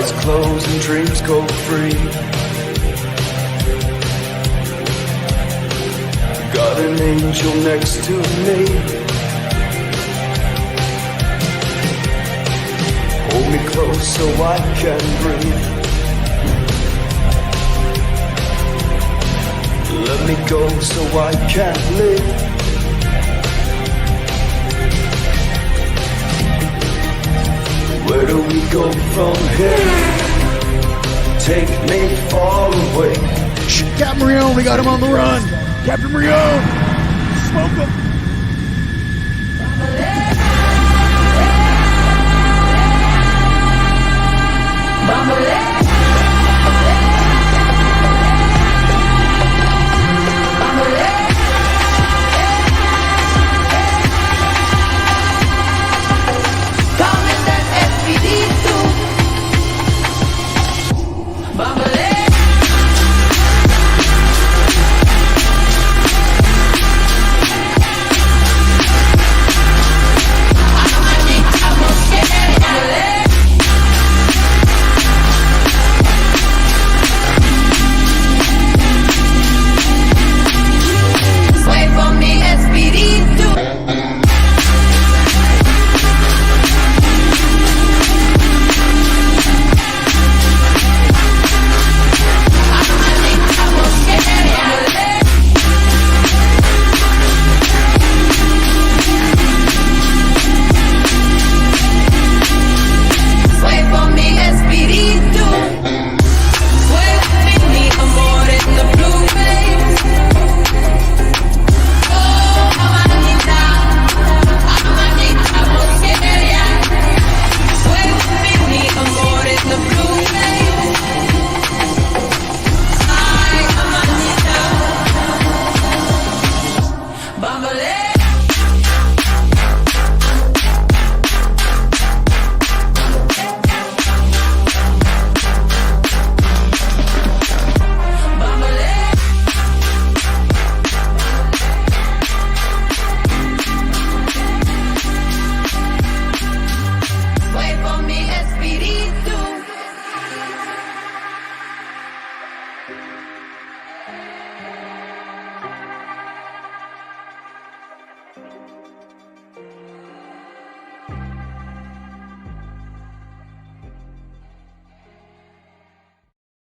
Eyes closed and dreams go free. Got an angel next to me. Hold me close so I can breathe. Let me go so I can live. Where do we go from here? Take me far away. Captain Rion, we got him on the run. Captain Rion, smoke him.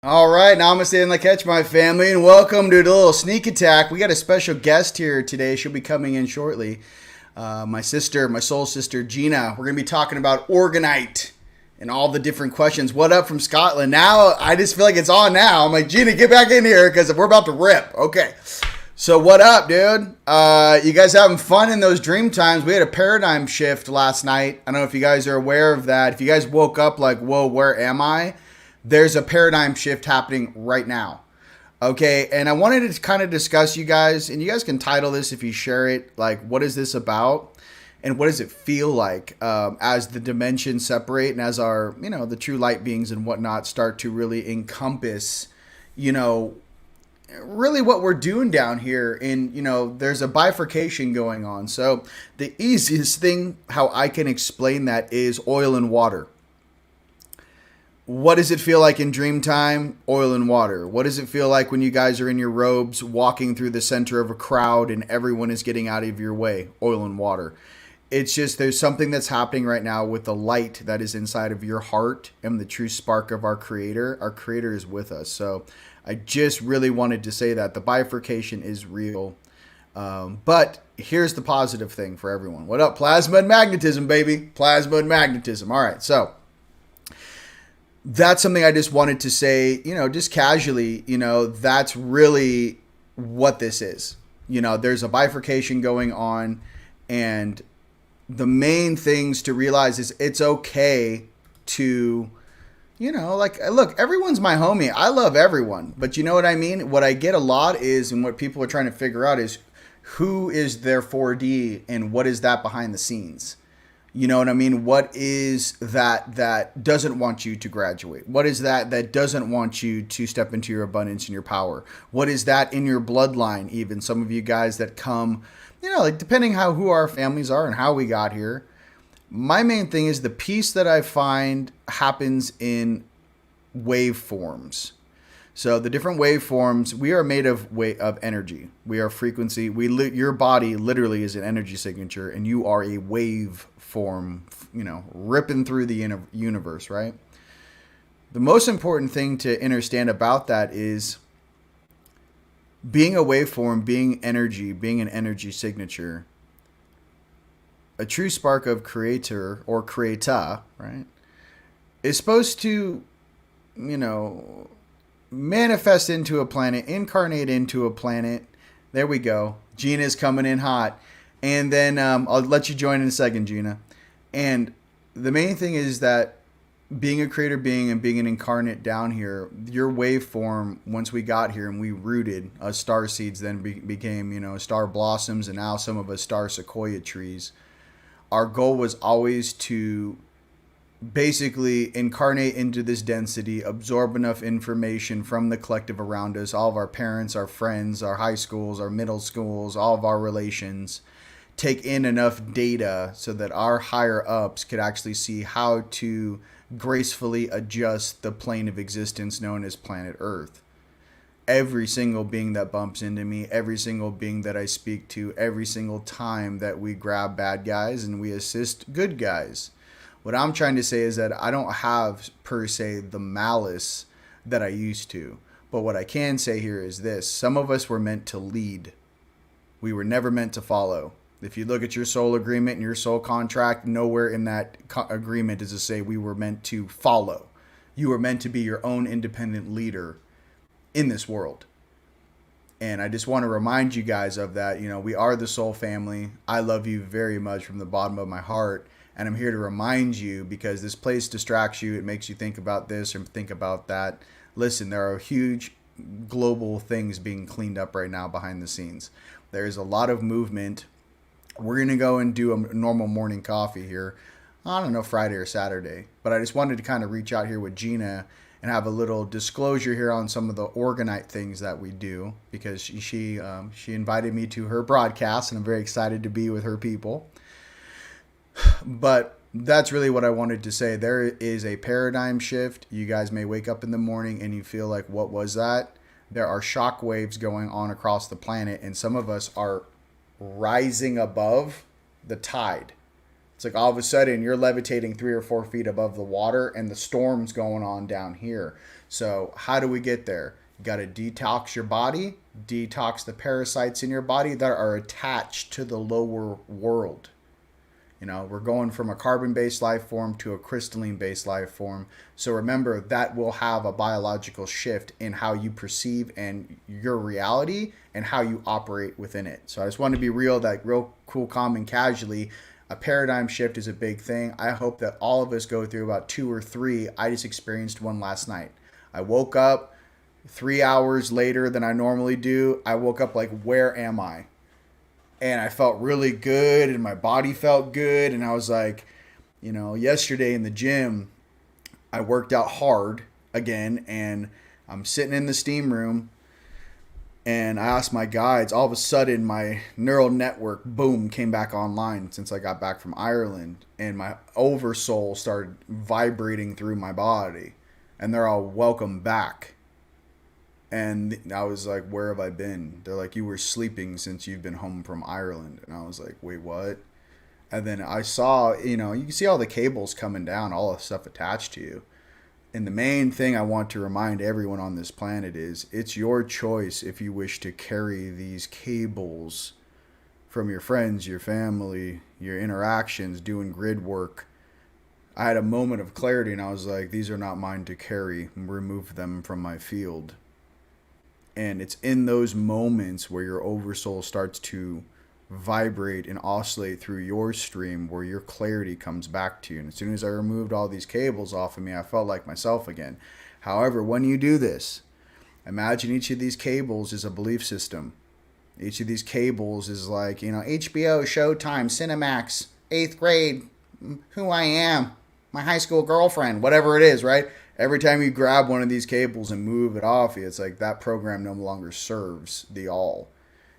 All right, now I'm going to stay in the catch, my family, and welcome to the little sneak attack. We got a special guest here today. She'll be coming in shortly. My sister, my soul sister, Gina. We're going to be talking about Organite and all the different questions. What up from Scotland? Now, I just feel like it's on now. I'm like, Gina, get back in here because we're about to rip. Okay. So what up, dude? You guys having fun in those dream times? We had a paradigm shift last night. I don't know if you guys are aware of that. If you guys woke up like, whoa, where am I? There's a paradigm shift happening right now. Okay, and I wanted to kind of discuss you guys, and you guys can title this if you share it, like, what is this about? And what does it feel like as the dimensions separate and as our, the true light beings and whatnot start to really encompass, really what we're doing down here. And, there's a bifurcation going on. So the easiest thing how I can explain that is oil and water. What does it feel like in dream time? Oil and water. What does it feel like when you guys are in your robes walking through the center of a crowd and everyone is getting out of your way? Oil and water. It's just there's something that's happening right now with the light that is inside of your heart and the true spark of our Creator. Our Creator is with us. So I just really wanted to say that. The bifurcation is real. But here's the positive thing for everyone. What up? Plasma and magnetism, baby. Plasma and magnetism. All right. So that's something I just wanted to say, just casually, that's really what this is. There's a bifurcation going on, and the main things to realize is it's okay to, look, everyone's my homie. I love everyone, but you know what I mean? What I get a lot is, and what people are trying to figure out is who is their 4D and what is that behind the scenes? You know what I mean? What is that doesn't want you to graduate? What is that doesn't want you to step into your abundance and your power? What is that in your bloodline? Even some of you guys that come, depending who our families are and how we got here. My main thing is the peace that I find happens in waveforms. So the different waveforms, we are made of energy. We are frequency. Your body literally is an energy signature, and you are a waveform, ripping through the universe, right? The most important thing to understand about that is being a waveform, being energy, being an energy signature. A true spark of creator or creata, right, is supposed to, manifest into a planet, incarnate into a planet. There we go. Gina's coming in hot. And then I'll let you join in a second, Gina. And the main thing is that being a creator being and being an incarnate down here, your waveform, once we got here and we rooted, us star seeds then became, star blossoms, and now some of us star sequoia trees. Our goal was always to basically incarnate into this density, absorb enough information from the collective around us, all of our parents, our friends, our high schools, our middle schools, all of our relations, take in enough data so that our higher ups could actually see how to gracefully adjust the plane of existence known as planet Earth. Every single being that bumps into me, every single being that I speak to, every single time that we grab bad guys and we assist good guys. What I'm trying to say is that I don't have, per se, the malice that I used to. But what I can say here is this. Some of us were meant to lead. We were never meant to follow. If you look at your soul agreement and your soul contract, nowhere in that agreement does it say we were meant to follow. You were meant to be your own independent leader in this world. And I just want to remind you guys of that. We are the soul family. I love you very much from the bottom of my heart. And I'm here to remind you, because this place distracts you. It makes you think about this or think about that. Listen, there are huge global things being cleaned up right now behind the scenes. There's a lot of movement. We're going to go and do a normal morning coffee here. I don't know, Friday or Saturday. But I just wanted to kind of reach out here with Gina and have a little disclosure here on some of the Organite things that we do. Because she invited me to her broadcast, and I'm very excited to be with her people. But that's really what I wanted to say. There is a paradigm shift. You guys may wake up in the morning and you feel like, what was that? There are shock waves going on across the planet, and some of us are rising above the tide. It's like all of a sudden you're levitating 3 or 4 feet above the water and the storm's going on down here. So how do we get there? You got to detox your body, detox the parasites in your body that are attached to the lower world. We're going from a carbon-based life form to a crystalline-based life form. So remember, that will have a biological shift in how you perceive and your reality and how you operate within it. So I just want to be real cool, calm, and casually. A paradigm shift is a big thing. I hope that all of us go through about 2 or 3. I just experienced one last night. I woke up 3 hours later than I normally do. I woke up like, where am I? And I felt really good, and my body felt good. And I was like, yesterday in the gym, I worked out hard again, and I'm sitting in the steam room, and I asked my guides. All of a sudden, my neural network, boom, came back online since I got back from Ireland, and my oversoul started vibrating through my body, and they're all, welcome back. And I was like, where have I been? They're like, you were sleeping since you've been home from Ireland. And I was like, wait, what? And then I saw, you can see all the cables coming down, all the stuff attached to you. And the main thing I want to remind everyone on this planet is it's your choice if you wish to carry these cables from your friends, your family, your interactions, doing grid work. I had a moment of clarity, and I was like, these are not mine to carry. Remove them from my field. And it's in those moments where your oversoul starts to vibrate and oscillate through your stream where your clarity comes back to you. And as soon as I removed all these cables off of me, I felt like myself again. However, when you do this, imagine each of these cables is a belief system. Each of these cables is like, HBO, Showtime, Cinemax, 8th grade, who I am, my high school girlfriend, whatever it is, right? Every time you grab one of these cables and move it off you, it's like that program no longer serves the all.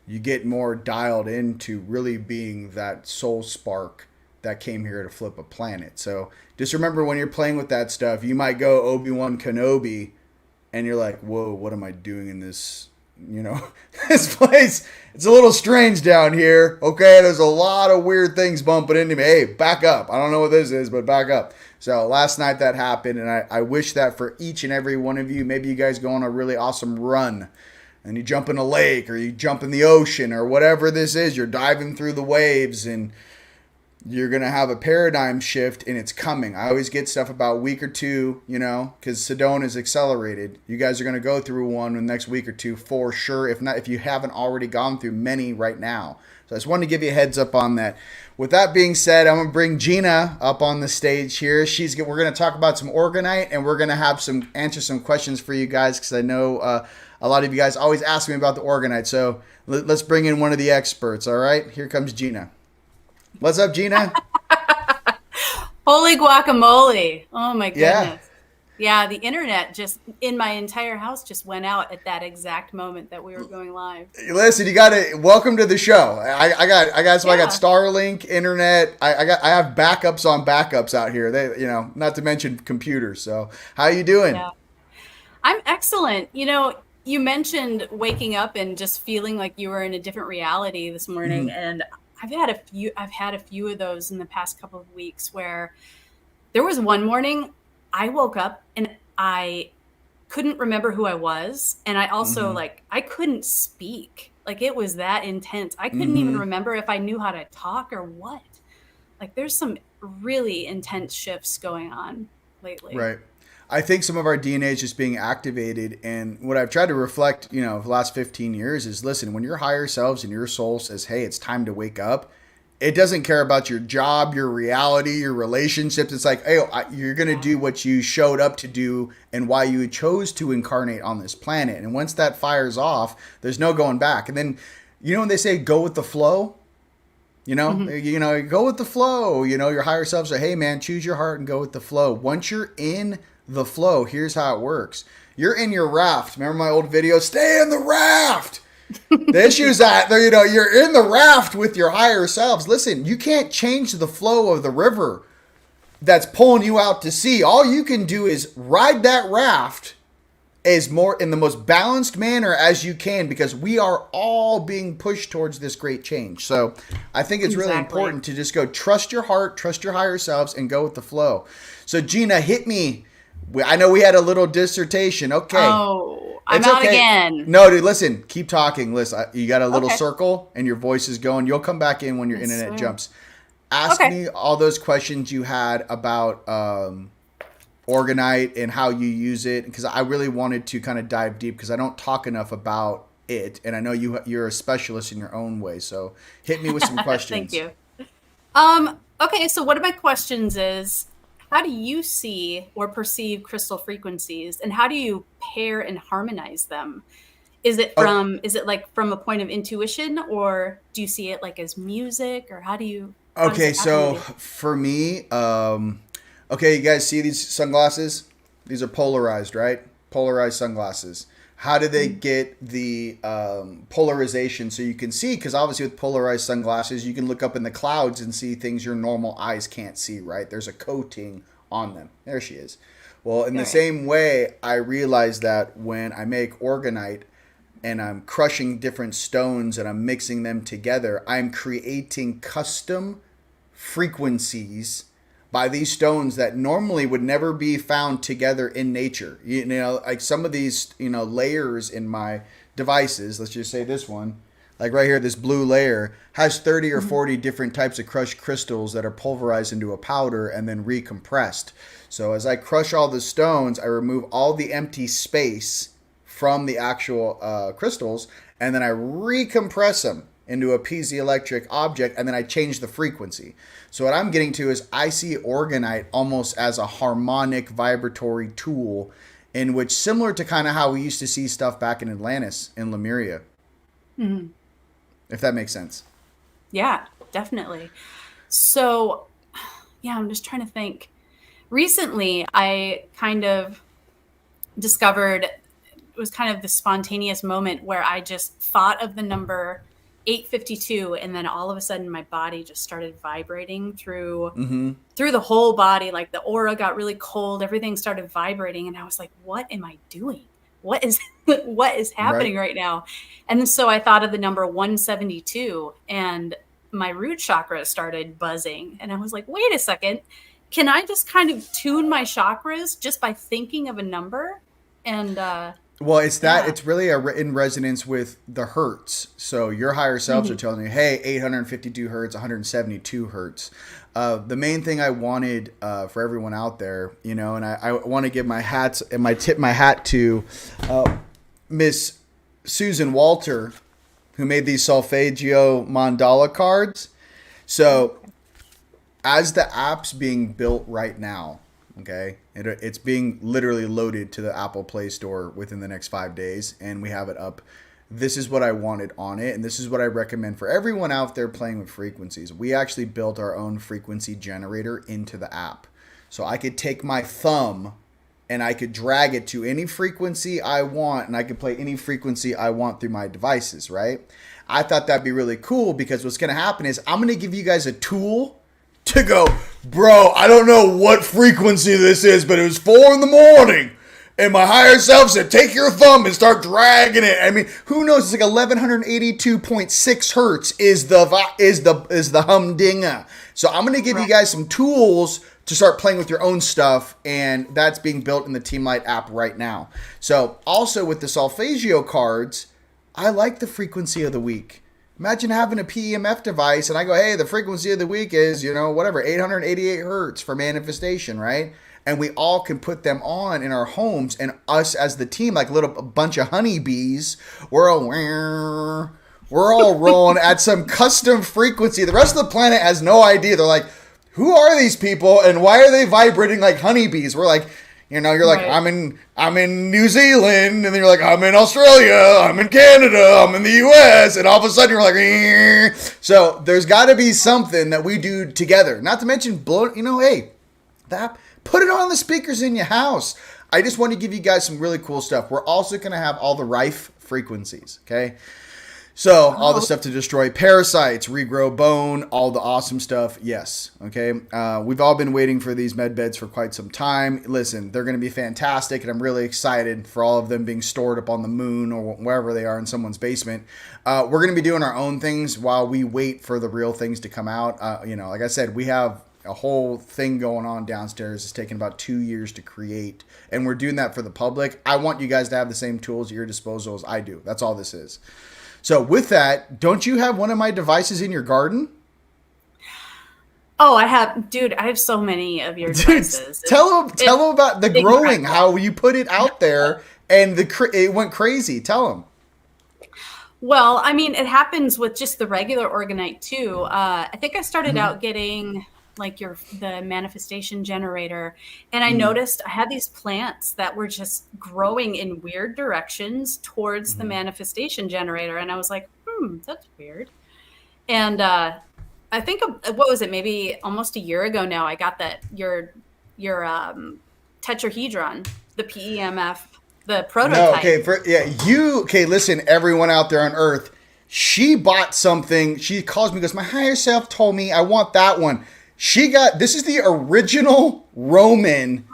You get more dialed into really being that soul spark that came here to flip a planet. So just remember, when you're playing with that stuff, you might go Obi-Wan Kenobi and you're like, whoa, what am I doing in this, this place? It's a little strange down here. Okay, there's a lot of weird things bumping into me. Hey, back up. I don't know what this is, but back up. So last night that happened, and I wish that for each and every one of you. Maybe you guys go on a really awesome run, and you jump in a lake, or you jump in the ocean, or whatever this is. You're diving through the waves, and you're going to have a paradigm shift, and it's coming. I always get stuff about week or two, because Sedona is accelerated. You guys are going to go through one in the next week or two for sure, if not, if you haven't already gone through many right now. So I just wanted to give you a heads up on that. With that being said, I'm going to bring Gina up on the stage here. We're going to talk about some Organite, and we're going to answer some questions for you guys, because I know a lot of you guys always ask me about the Organite. So let's bring in one of the experts, all right? Here comes Gina. What's up, Gina? Holy guacamole. Oh, my goodness. Yeah, the internet in my entire house just went out at that exact moment that we were going live. Listen, welcome to the show. I got Starlink, internet. I have backups on backups out here. They, not to mention computers. So how you doing? Yeah. I'm excellent. You mentioned waking up and just feeling like you were in a different reality this morning. Mm-hmm. And I've had a few of those in the past couple of weeks, where there was one morning I woke up and I couldn't remember who I was. And I also I couldn't speak. Like, it was that intense. I couldn't even remember if I knew how to talk or what. Like, there's some really intense shifts going on lately. Right. I think some of our DNA is just being activated. And what I've tried to reflect, the last 15 years is, listen, when your higher selves and your soul says, hey, it's time to wake up, it doesn't care about your job, your reality, your relationships. It's like, hey, you're going to do what you showed up to do and why you chose to incarnate on this planet. And once that fires off, there's no going back. And then, when they say go with the flow, go with the flow, your higher self say, hey, man, choose your heart and go with the flow. Once you're in the flow, here's how it works. You're in your raft. Remember my old video? Stay in the raft. The issue is that, you're in the raft with your higher selves. Listen, you can't change the flow of the river that's pulling you out to sea. All you can do is ride that raft in the most balanced manner as you can, because we are all being pushed towards this great change. So I think it's really important to just go trust your heart, trust your higher selves, and go with the flow. So Gina, hit me. I know we had a little dissertation. Okay. Oh, I'm out again. No, dude, listen. Keep talking. Listen, you got a little circle and your voice is going. You'll come back in when your internet jumps. Ask me all those questions you had about Organite and how you use it, because I really wanted to kind of dive deep, because I don't talk enough about it. And I know you're a specialist in your own way. So hit me with some questions. Thank you. Okay, so one of my questions is, how do you see or perceive crystal frequencies, and how do you pair and harmonize them? Is it from a point of intuition, or do you see it like as music, or how do you? For me, you guys see these sunglasses? These are polarized, right? Polarized sunglasses. How do they get the polarization so you can see? Because obviously with polarized sunglasses, you can look up in the clouds and see things your normal eyes can't see, right? There's a coating on them. There she is. Well, in the same way, I realize that when I make Organite and I'm crushing different stones and I'm mixing them together, I'm creating custom frequencies by these stones that normally would never be found together in nature. Like some of these, layers in my devices, let's just say this one, like right here, this blue layer has 30 or 40 different types of crushed crystals that are pulverized into a powder and then recompressed. So as I crush all the stones, I remove all the empty space from the actual crystals, and then I recompress them into a piezoelectric object, and then I change the frequency. So what I'm getting to is I see Organite almost as a harmonic vibratory tool, in which, similar to kind of how we used to see stuff back in Atlantis, in Lemuria. Mm-hmm. If that makes sense. Yeah, definitely. So, I'm just trying to think. Recently, I kind of discovered, it was kind of the spontaneous moment where I just thought of the number 8:52, and then all of a sudden my body just started vibrating through the whole body. Like the aura got really cold, everything started vibrating, and I was like, what am I doing? What is what is happening right now? And so I thought of the number 172, and my root chakra started buzzing, and I was like, wait a second, can I just kind of tune my chakras just by thinking of a number? And well, it's that it's really in resonance with the hertz. So your higher selves are telling you, hey, 852 hertz, 172 hertz. The main thing I wanted for everyone out there, you know, and I want to give my hats and tip my hat to Miss Susan Walter, who made these Solfeggio mandala cards. So as the app's being built right now, okay, it's being literally loaded to the Apple Play Store within the next 5 days, and we have it up. This is what I wanted on it, and this is what I recommend for everyone out there playing with frequencies. We actually built our own frequency generator into the app. So I could take my thumb and I could drag it to any frequency I want, and I could play any frequency I want through my devices, right? I thought that'd be really cool, because what's going to happen is I'm going to give you guys a tool to go, bro, I don't know what frequency this is, but it was 4 a.m. and my higher self said, take your thumb and start dragging it. I mean, who knows? It's like 1182.6 hertz is the humdinger. So I'm going to give you guys some tools to start playing with your own stuff, and that's being built in the Teamlight app right now. So also with the Solfeggio cards, I like the frequency of the week. Imagine having a PEMF device and I go, hey, the frequency of the week is, you know, whatever, 888 hertz for manifestation, right? And we all can put them on in our homes, and us as the team, like a bunch of honeybees, we're all rolling at some custom frequency. The rest of the planet has no idea. They're like, who are these people and why are they vibrating like honeybees? We're like, you know, you're like, I'm in New Zealand, and then you're like, I'm in Australia, I'm in Canada, I'm in the US, and all of a sudden you're like, eh. So there's got to be something that we do together. Not to mention, hey, put it on the speakers in your house. I just want to give you guys some really cool stuff. We're also going to have all the Rife frequencies, okay? So all the stuff to destroy parasites, regrow bone, all the awesome stuff. Yes. Okay. We've all been waiting for these med beds for quite some time. Listen, they're going to be fantastic, and I'm really excited for all of them being stored up on the moon or wherever they are in someone's basement. We're going to be doing our own things while we wait for the real things to come out. Like I said, we have a whole thing going on downstairs. It's taken about 2 years to create, and we're doing that for the public. I want you guys to have the same tools at your disposal as I do. That's all this is. So with that, don't you have one of my devices in your garden? Oh, I have so many of your devices. Tell them about the growing, how you put it out there, and it went crazy. Tell them. Well, I mean, it happens with just the regular Organite too. I think I started out getting like the manifestation generator, and I noticed I had these plants that were just growing in weird directions towards the manifestation generator, and I was like, that's weird. And I think, what was it, maybe almost a year ago now, I got your tetrahedron, the PEMF, the prototype. No, listen, everyone out there on Earth, she bought something. She calls me, goes, my higher self told me I want that one. This is the original Roman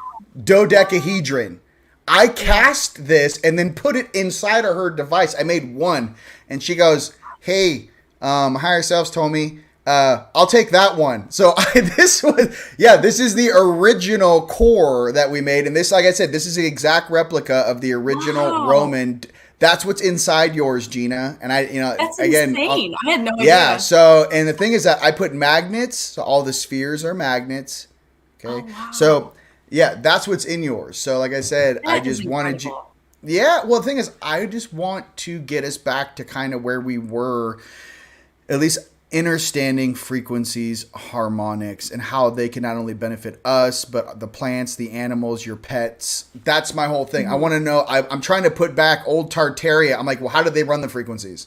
dodecahedron. I cast this and then put it inside of her device. I made one, and she goes, hey, my higher selves told me, I'll take that one. So this is the original core that we made. And this, like I said, this is the exact replica of the original Roman. That's what's inside yours, Gina. And that's insane. I had no idea. Yeah. So, and the thing is that I put magnets. So all the spheres are magnets. Okay. Oh, wow. So yeah, that's what's in yours. So like I said, I just wanted you. Yeah. Well, the thing is, I just want to get us back to kind of where we were, at least understanding frequencies, harmonics, and how they can not only benefit us, but the plants, the animals, your pets. That's my whole thing. I want to know, I'm trying to put back old Tartaria. I'm like, well, how did they run the frequencies?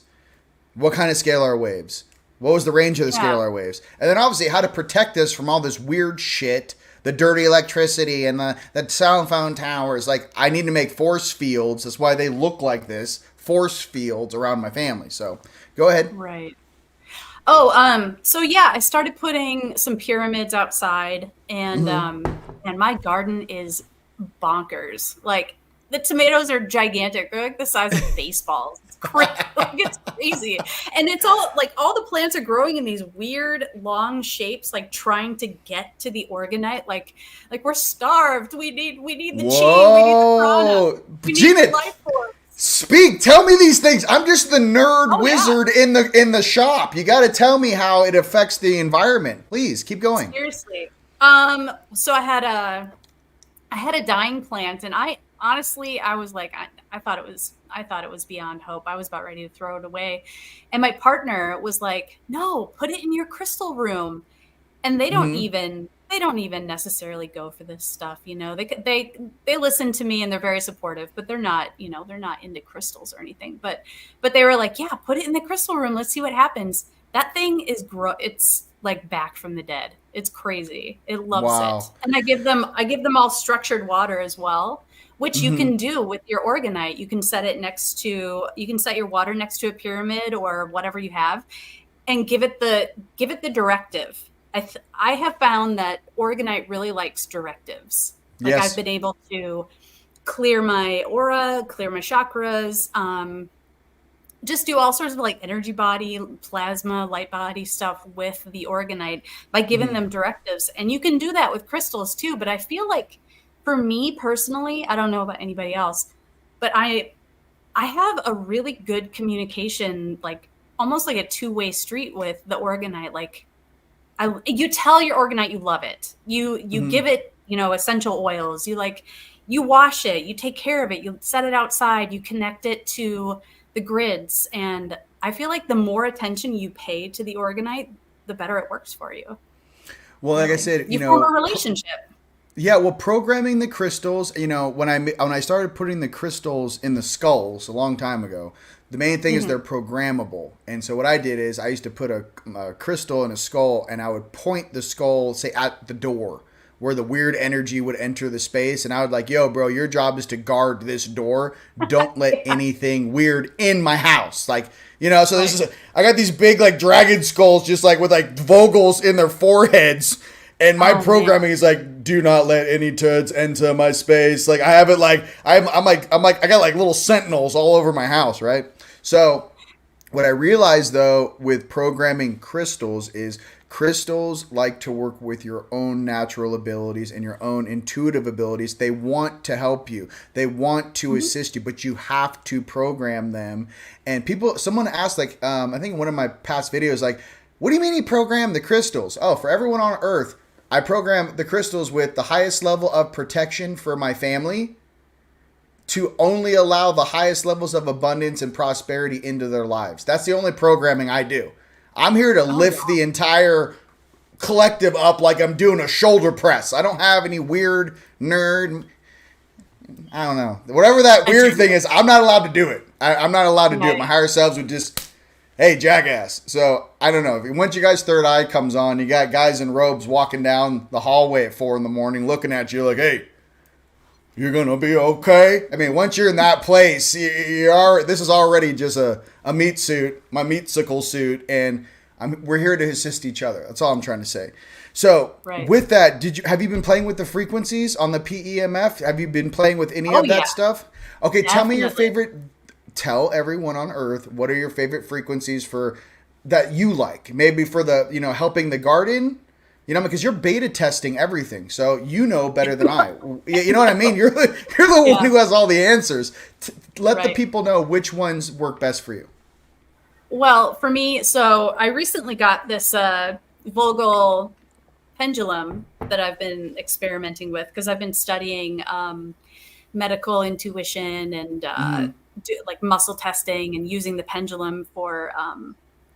What kind of scalar waves? What was the range of the scalar waves? And then obviously how to protect us from all this weird shit, the dirty electricity and the cell phone towers. Like, I need to make force fields. That's why they look like this. force fields around my family. So go ahead. Right. Oh, so yeah, I started putting some pyramids outside, and and my garden is bonkers. Like the tomatoes are gigantic; they're like the size of baseballs. It's crazy. Like, it's crazy, and it's all like all the plants are growing in these weird long shapes, like trying to get to the organite. Like we're starved. We need the chi. We need the prana. We need Gina, the life force. speak. Tell me these things. I'm just the nerd wizard in the shop. You got to tell me how it affects the environment. Please keep going. Seriously. So I had a dying plant, and I honestly was like, I thought it was beyond hope. I was about ready to throw it away, and my partner was like, "No, put it in your crystal room." And they don't even necessarily go for this stuff, you know. They listen to me and they're very supportive, but they're not into crystals or anything. But they were like, yeah, put it in the crystal room. Let's see what happens. That thing is it's like back from the dead. It's crazy. It loves it. And I give them all structured water as well, which you can do with your organite. You can set your water next to a pyramid or whatever you have, and give it the directive. I have found that Organite really likes directives. Like I've been able to clear my aura, clear my chakras, just do all sorts of like energy body, plasma, light body stuff with the Organite by giving them directives. And you can do that with crystals too. But I feel like for me personally, I don't know about anybody else, but I have a really good communication, like almost like a two-way street with the Organite. Like, you tell your Organite you love it. You give it, essential oils. You wash it. You take care of it. You set it outside. You connect it to the grids. And I feel like the more attention you pay to the Organite, the better it works for you. Well, like I said, you form a relationship. Yeah, well, programming the crystals, when I started putting the crystals in the skulls a long time ago, the main thing is they're programmable. And so what I did is I used to put a crystal in a skull, and I would point the skull, say, at the door where the weird energy would enter the space. And I would like, yo, bro, your job is to guard this door. Don't let anything weird in my house. Like, so this is, I got these big like dragon skulls just like with like Vogels in their foreheads. And my programming is like, do not let any turds enter my space. Like I have it like, I'm like, I got like little sentinels all over my house, right? So what I realized though with programming crystals is crystals like to work with your own natural abilities and your own intuitive abilities. They want to help you. They want to assist you, but you have to program them. And someone asked like, I think in one of my past videos, like, what do you mean you program the crystals? Oh, for everyone on Earth, I program the crystals with the highest level of protection for my family to only allow the highest levels of abundance and prosperity into their lives. That's the only programming I do. I'm here to lift the entire collective up like I'm doing a shoulder press. I don't have any weird nerd. I don't know. Whatever that weird thing is, I'm not allowed to do it. I'm not allowed to do it. My higher selves would just, hey, jackass. So, I don't know. Once you guys' third eye comes on, you got guys in robes walking down the hallway at 4 a.m. looking at you like, hey, you're going to be okay? I mean, once you're in that place, this is already just a meat suit, my meatsicle suit, and we're here to assist each other. That's all I'm trying to say. So, with that, have you been playing with the frequencies on the PEMF? Have you been playing with any of that stuff? Okay, Definitely. Tell me your favorite. Tell everyone on Earth what are your favorite frequencies that you like. Maybe for the helping the garden. Because you're beta testing everything, so you know better than I. You know what I mean? You're the one who has all the answers. Let the people know which ones work best for you. Well, for me, so I recently got this Vogel pendulum that I've been experimenting with because I've been studying medical intuition and like muscle testing and using the pendulum for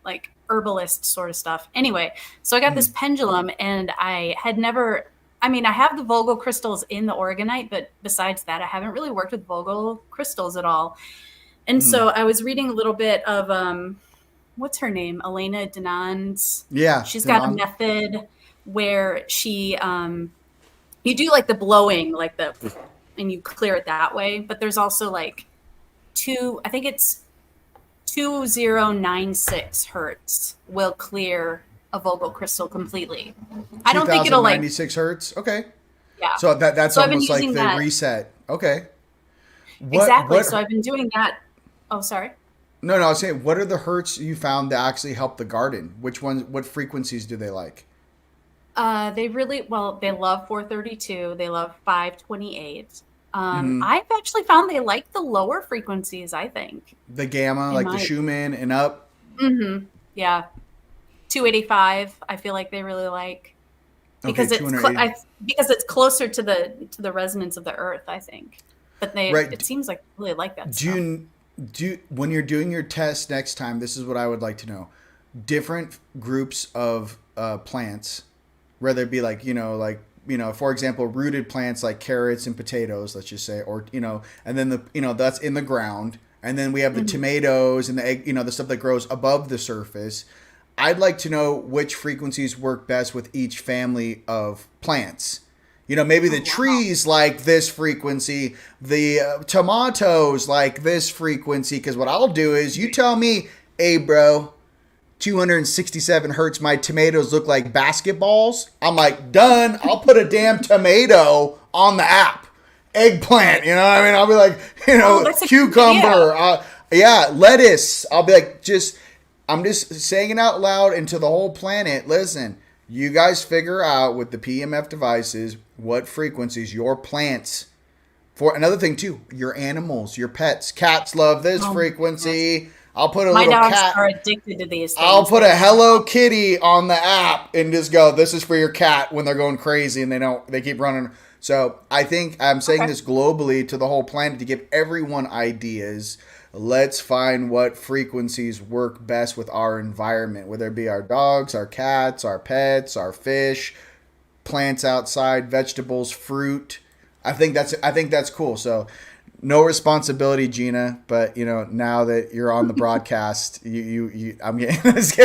like herbalist sort of stuff. Anyway, so I got this pendulum, and I have the Vogel crystals in the Organite, but besides that, I haven't really worked with Vogel crystals at all. And so I was reading a little bit of, what's her name? Elena Danan's. Yeah. She's got a method where she, you do like the blowing, and you clear it that way. But there's also like I think it's 2096 hertz will clear a Vogel crystal completely. I don't think it'll 2096 hertz. Okay. Yeah. So that's So I've been almost like using the that. reset. Okay. Exactly. So I've been doing that. Oh, sorry. No, I was saying, what are the hertz you found that actually help the garden? Which ones? What frequencies do they like? They love 432. They love 528. Mm-hmm. I've actually found they like the lower frequencies, I think. The gamma, like the Schumann and up. Mm-hmm. Yeah. 285, I feel like they really like. Because because it's closer to the resonance of the earth, I think. But it seems like they really like that stuff. When you're doing your test next time, this is what I would like to know. Different groups of plants, whether it be for example, rooted plants like carrots and potatoes, let's just say, or, and then that's in the ground. And then we have the tomatoes and the egg, the stuff that grows above the surface. I'd like to know which frequencies work best with each family of plants. Maybe the trees like this frequency, the tomatoes like this frequency. Because what I'll do is you tell me, hey, bro, 267 hertz, my tomatoes look like basketballs. I'm like, done. I'll put a damn tomato on the app. Eggplant, you know what I mean? I'll be like, cucumber. Lettuce. I'll be like, I'm just saying it out loud into the whole planet. Listen, you guys figure out with the PMF devices what frequencies your plants for. Another thing too, your animals, your pets. Cats love this frequency. I'll put a little cat. My dogs are addicted to these things. I'll put a Hello Kitty on the app and just go, this is for your cat when they're going crazy and they keep running. So I think I'm saying this globally to the whole planet to give everyone ideas. Let's find what frequencies work best with our environment, whether it be our dogs, our cats, our pets, our fish, plants outside, vegetables, fruit. I think that's cool. So no responsibility, Gina, but now that you're on the broadcast, I'm getting this.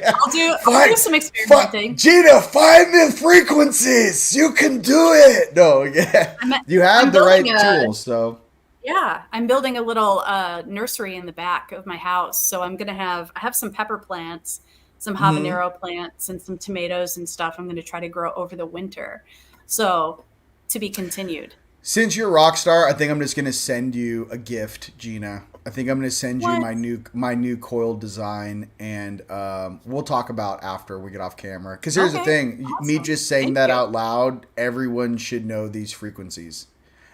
I'll do some experimenting. Gina, find the frequencies. You can do it. No, yeah. You have the right tools, so. Yeah, I'm building a little nursery in the back of my house. So I have some pepper plants, some habanero plants, and some tomatoes and stuff I'm going to try to grow over the winter. So to be continued. Since you're a rock star, I think I'm just going to send you a gift, Gina. I think I'm going to send you my new coil design, and we'll talk about after we get off camera. Because here's the thing. Awesome. Me just saying that out loud, everyone should know these frequencies.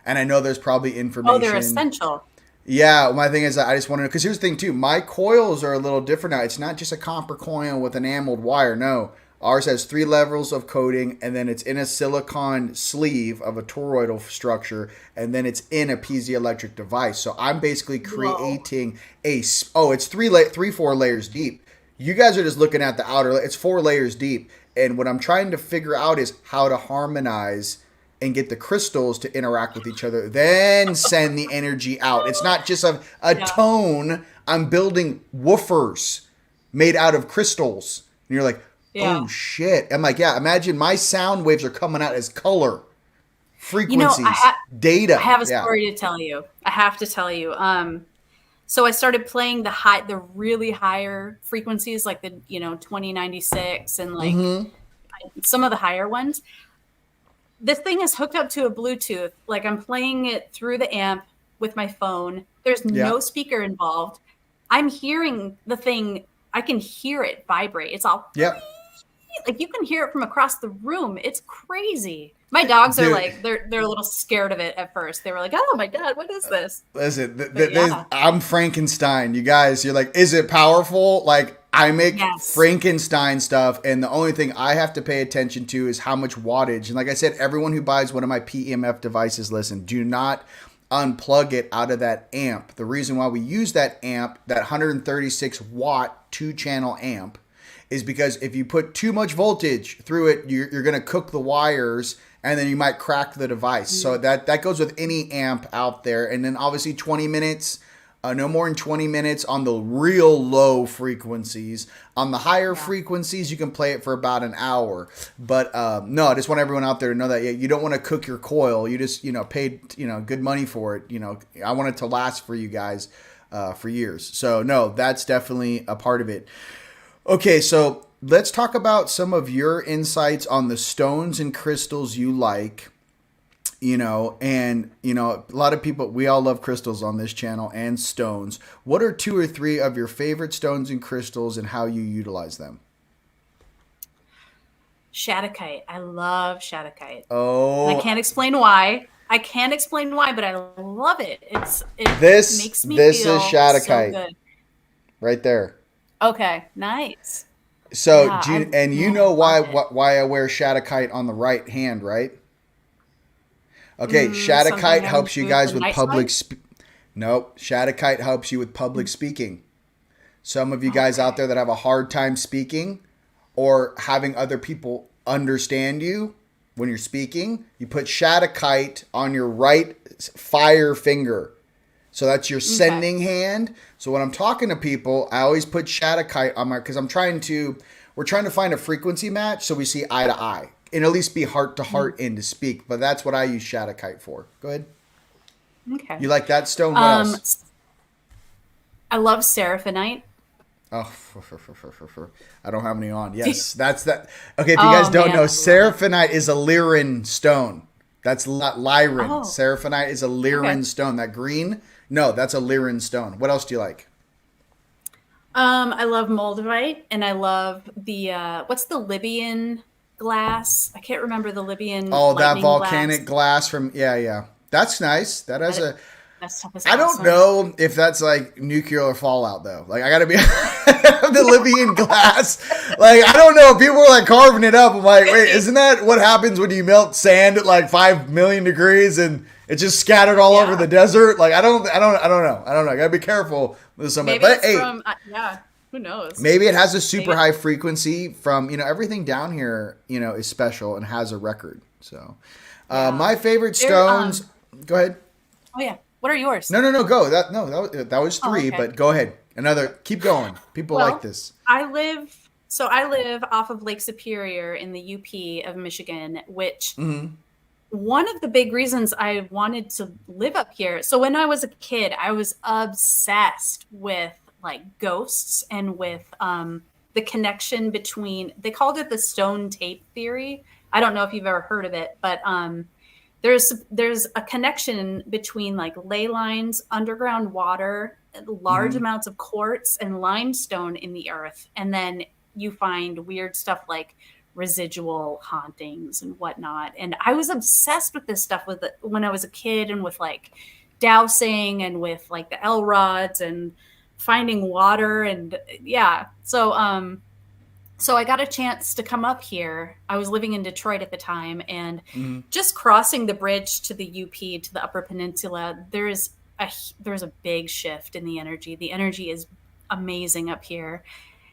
And I know there's probably information. Oh, they're essential. Yeah, my thing is I just want to know, because here's the thing too. My coils are a little different now. It's not just a copper coil with enameled wire. No, ours has 3 levels of coating, and then it's in a silicon sleeve of a toroidal structure, and then it's in a piezoelectric device. So I'm basically creating it's 4 layers deep. You guys are just looking at the outer. It's 4 layers deep, and what I'm trying to figure out is how to harmonize and get the crystals to interact with each other, then send the energy out. It's not just a tone. I'm building woofers made out of crystals. And you're like, oh shit. I'm like, yeah, imagine my sound waves are coming out as color, frequencies, data. I have a story to tell you. I have to tell you. So I started playing the really higher frequencies, like the 2096 and like some of the higher ones. This thing is hooked up to a Bluetooth. Like I'm playing it through the amp with my phone. There's no speaker involved. I'm hearing the thing. I can hear it vibrate. It's all like you can hear it from across the room. It's crazy. My dogs are like they're a little scared of it at first. They were like, "Oh my god, what is this?" Listen, I'm Frankenstein. You guys, you're like, "Is it powerful?" Like I make Frankenstein stuff, and the only thing I have to pay attention to is how much wattage. And like I said, everyone who buys one of my PEMF devices, listen, do not unplug it out of that amp. The reason why we use that amp, that 136 watt 2-channel amp, is because if you put too much voltage through it, you're going to cook the wires, and then you might crack the device. So that goes with any amp out there. And then obviously 20 minutes. No more than 20 minutes on the real low frequencies. On the higher frequencies, you can play it for about an hour. But no, I just want everyone out there to know that you don't want to cook your coil. You just paid good money for it. I want it to last for you guys. for years. So no, that's definitely a part of it. Okay, so let's talk about some of your insights on the stones and crystals you like. And a lot of people, we all love crystals on this channel and stones. What are 2 or 3 of your favorite stones and crystals and how you utilize them? Shattuckite. I love Shattuckite. Oh, And I can't explain why. But I love it. It this makes me this feel is Shattuckite so good. right there. Okay, nice. So, Yeah, Gina, I and you know love it. why I wear Shattuckite on the right hand, right? Okay, Shattuckite Something having helps to you do guys with with the night public. side? Nope, Shattuckite helps you with public speaking. Some of you guys out there that have a hard time speaking or having other people understand you when you're speaking, you put Shattuckite on your right fire finger. So that's your sending hand. So when I'm talking to people, I always put Shattuckite on my, because we're trying to find a frequency match so we see eye to eye and at least be heart to heart in to speak. But that's what I use Shattuckite for. Go ahead. Okay. You like that stone? What else? I love Seraphinite. Oh, I don't have any on. Yes, that's that. Okay, if you guys don't man, know, I love Seraphinite is a Lyran stone. That's Lyran. Oh. Seraphinite is a Lyran Okay. stone. That green? No, that's a Lyran stone. What else do you like? I love Moldavite, and I love the what's the Libyan glass? I can't remember the Libyan. Oh, that lightning volcanic glass from yeah. That's nice. That has a. That stuff is I don't awesome. know if that's like nuclear fallout though. Like I gotta be the Libyan glass. Like I don't know. People are like carving it up. I'm like, wait, isn't that what happens when you melt sand at like 5 million degrees and it's just scattered all over the desert? Like I don't know. I gotta be careful with some. Maybe But it's hey, from who knows? maybe it has a super high frequency from everything down here. Is special and has a record. So my favorite stones. Go ahead. Oh yeah. What are yours? No, go. That was 3, okay. but go ahead. Keep going. People like this. I live off of Lake Superior in the UP of Michigan, which one of the big reasons I wanted to live up here. So when I was a kid, I was obsessed with like ghosts and with the connection between, they called it the stone tape theory. I don't know if you've ever heard of it, but there's a connection between like ley lines, underground water, large amounts of quartz and limestone in the earth. And then you find weird stuff like residual hauntings and whatnot. And I was obsessed with this stuff when I was a kid, and with like dowsing and with like the L rods and finding water. And yeah. So I got a chance to come up here. I was living in Detroit at the time, and just crossing the bridge to the UP, to the Upper Peninsula, there's a big shift in the energy. The energy is amazing up here.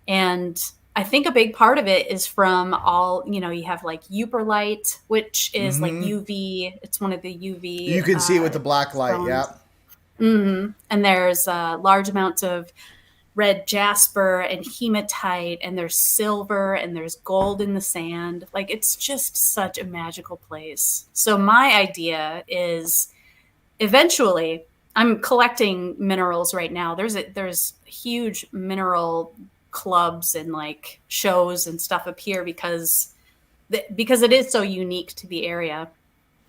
And I think a big part of it is from all, you have like Uperlite, which is like UV. It's one of the UV. You can see it with the black light. stones. Yeah. And there's large amounts of red jasper and hematite, and there's silver and there's gold in the sand. Like, it's just such a magical place. So my idea is eventually, I'm collecting minerals right now. There's huge mineral clubs and like shows and stuff up here because it is so unique to the area.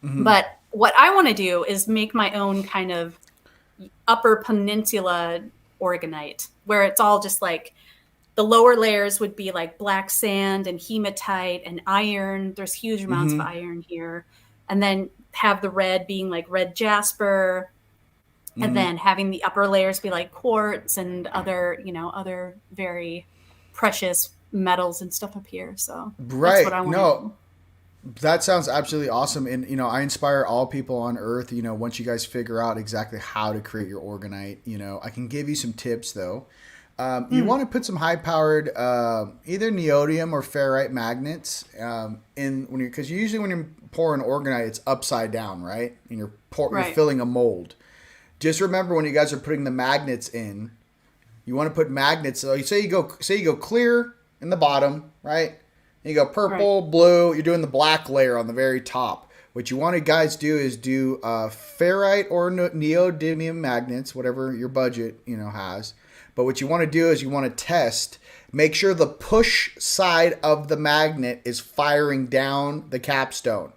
But what I want to do is make my own kind of Upper Peninsula Organite, where it's all just like the lower layers would be like black sand and hematite and iron. There's huge amounts of iron here. And then have the red being like red jasper, and then having the upper layers be like quartz and other very precious metals and stuff up here. So that's what I want to do. That sounds absolutely awesome. And, I inspire all people on earth, once you guys figure out exactly how to create your organite, I can give you some tips though. You want to put some high powered, either neodymium or ferrite magnets, because usually when you're pouring organite, it's upside down, right? And you're filling a mold. Just remember when you guys are putting the magnets in, you want to put magnets. So you go clear in the bottom, right? You go purple, blue, you're doing the black layer on the very top. What you want to guys do is do ferrite or neodymium magnets, whatever your budget has. But what you want to do is you want to test, make sure the push side of the magnet is firing down the capstone.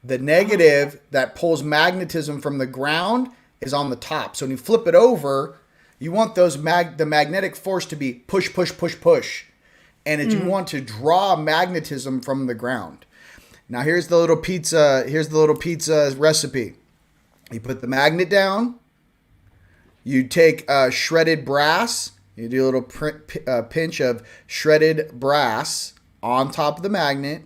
The negative that pulls magnetism from the ground is on the top. So when you flip it over, you want the magnetic force to be push, push, push, push. And you want to draw magnetism from the ground. Now here's the little pizza recipe. You put the magnet down. You take shredded brass. You do a little pinch of shredded brass on top of the magnet.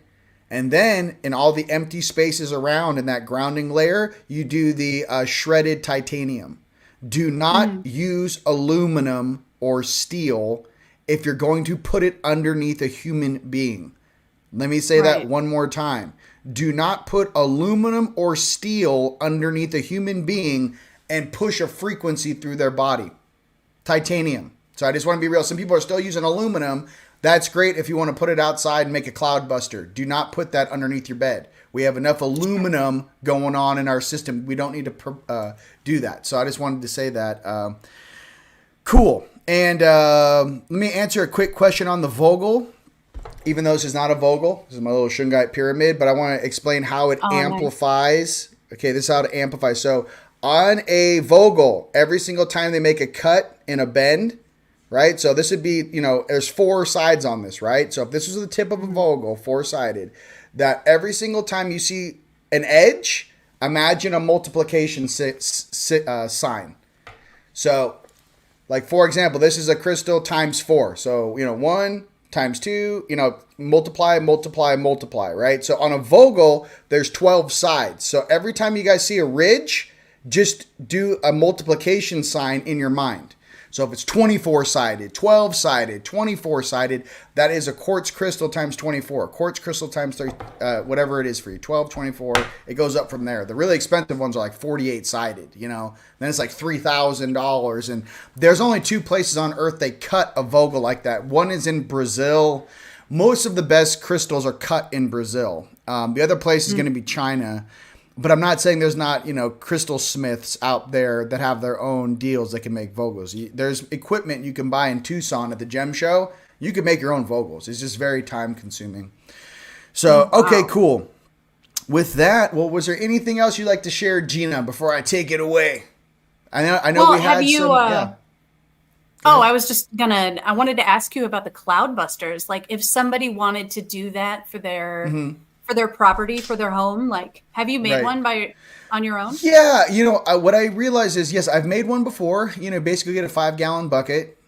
And then in all the empty spaces around in that grounding layer, you do the shredded titanium. Do not use aluminum or steel if you're going to put it underneath a human being. Let me say that one more time. Do not put aluminum or steel underneath a human being and push a frequency through their body. Titanium. So I just want to be real. Some people are still using aluminum. That's great if you want to put it outside and make a cloud buster. Do not put that underneath your bed. We have enough aluminum going on in our system. We don't need to do that. So I just wanted to say that. Cool. And let me answer a quick question on the Vogel. Even though this is not a Vogel, this is my little shungite pyramid, but I want to explain how it amplifies. Nice. Okay, this is how it amplifies. So on a Vogel, every single time they make a cut in a bend, right? So this would be, there's 4 sides on this, right? So if this was the tip of a Vogel, 4-sided, that every single time you see an edge, imagine a multiplication sign. So, like, for example, this is a crystal times 4. So, 1 times 2, multiply, multiply, multiply, right? So on a Vogel, there's 12 sides. So every time you guys see a ridge, just do a multiplication sign in your mind. So if it's 24-sided, 12-sided, 24-sided, that is a quartz crystal times 24. Quartz crystal times 30, whatever it is for you, 12, 24, it goes up from there. The really expensive ones are like 48-sided, Then it's like $3,000. And there's only 2 places on Earth they cut a Vogel like that. One is in Brazil. Most of the best crystals are cut in Brazil. The other place is going to be China. But I'm not saying there's not, crystal smiths out there that have their own deals that can make Vogels. There's equipment you can buy in Tucson at the gem show. You can make your own Vogels. It's just very time consuming. So, okay, cool. With that, well, was there anything else you'd like to share, Gina, before I take it away? I know well, we had yeah. I wanted to ask you about the cloud busters. Like if somebody wanted to do that for their... for their property, for their home? Like, have you made one on your own? Yeah. What I realized is, yes, I've made one before, basically get a 5-gallon bucket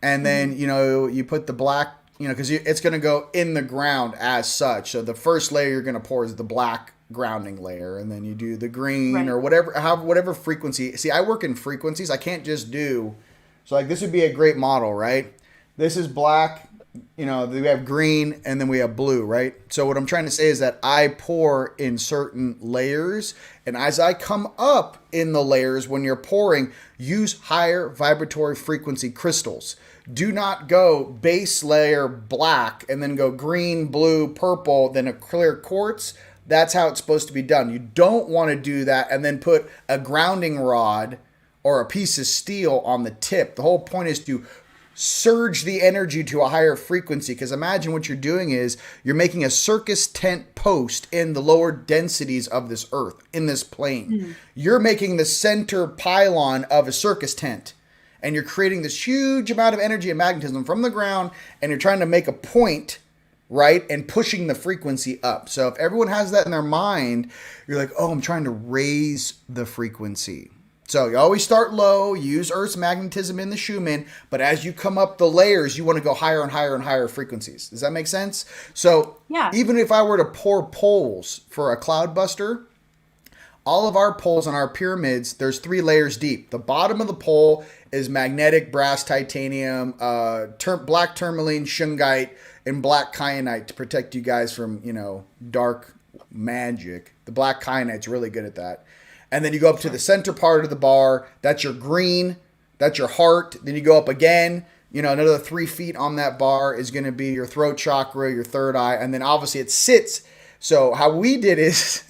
and then, you put the black, because it's going to go in the ground as such. So the first layer you're going to pour is the black grounding layer. And then you do the green or whatever frequency. See, I work in frequencies. I can't just do, so like this would be a great model, right? This is black. We have green and then we have blue, right? So what I'm trying to say is that I pour in certain layers, and as I come up in the layers, when you're pouring, use higher vibratory frequency crystals. Do not go base layer black and then go green, blue, purple, then a clear quartz. That's how it's supposed to be done. You don't want to do that and then put a grounding rod or a piece of steel on the tip. The whole point is to surge the energy to a higher frequency, because imagine what you're doing is you're making a circus tent post in the lower densities of this earth, in this plane. You're making the center pylon of a circus tent, and you're creating this huge amount of energy and magnetism from the ground, and you're trying to make a point, right, and pushing the frequency up. So if everyone has that in their mind, you're like, oh, I'm trying to raise the frequency. So you always start low, use Earth's magnetism in the Schumann, but as you come up the layers, you want to go higher and higher and higher frequencies. Does that make sense? So even if I were to pour poles for a cloud buster, all of our poles on our pyramids, there's 3 layers deep. The bottom of the pole is magnetic brass titanium, black tourmaline shungite, and black kyanite to protect you guys from, dark magic. The black kyanite's really good at that. And then you go up to the center part of the bar. That's your green. That's your heart. Then you go up again. Another 3 feet on that bar is going to be your throat chakra, your third eye. And then obviously it sits. So how we did is